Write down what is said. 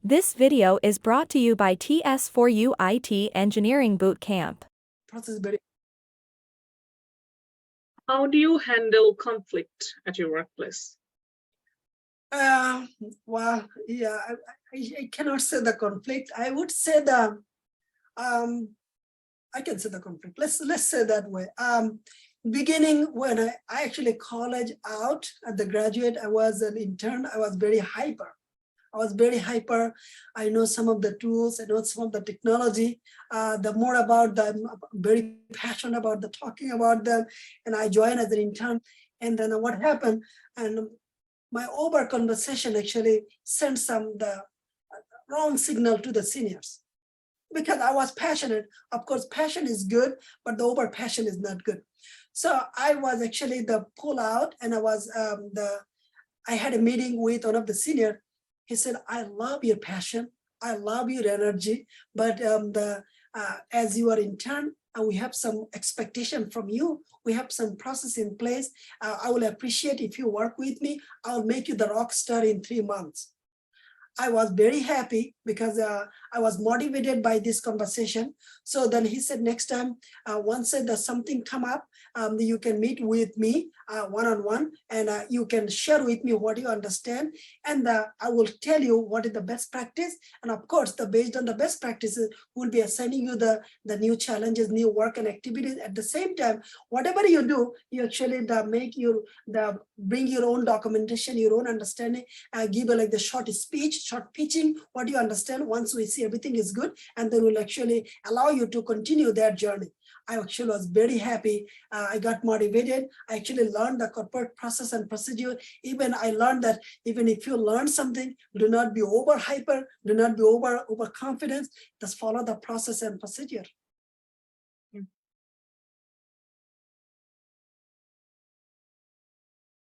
This video is brought to you by TS4U IT Engineering Bootcamp. Process very. How do you handle conflict at your workplace? Well, yeah, I cannot say the conflict. I would say I can say the conflict. Let's say that way. Beginning when I actually college out at the graduate, I was an intern. I was very hyper. I know some of the tools, I know some of the technology. The more about them, I'm very passionate about the talking about them. And I joined as an intern. And then what happened? And my over conversation actually sent the wrong signal to the seniors. Because I was passionate. Of course, passion is good, but the over passion is not good. So I was actually the pull out, and I had a meeting with one of the senior. He said, I love your passion. I love your energy. But as you are intern, and we have some expectation from you. We have some process in place. I will appreciate if you work with me. I'll make you the rock star in 3 months. I was very happy because I was motivated by this conversation. So then he said, next time, once there's something come up, you can meet with me one-on-one, and you can share with me what you understand. And I will tell you what is the best practice. And of course, based on the best practices, we'll be assigning you the new challenges, new work and activities. At the same time, whatever you do, you actually bring your own documentation, your own understanding, give like the short speech, short pitching, what you understand. Once we see everything is good, and then we'll actually allow you to continue that journey. I actually was very happy. I got motivated. I actually learned the corporate process and procedure. Even I learned that even if you learn something, do not be over hyper, do not be over confidence. Just follow the process and procedure.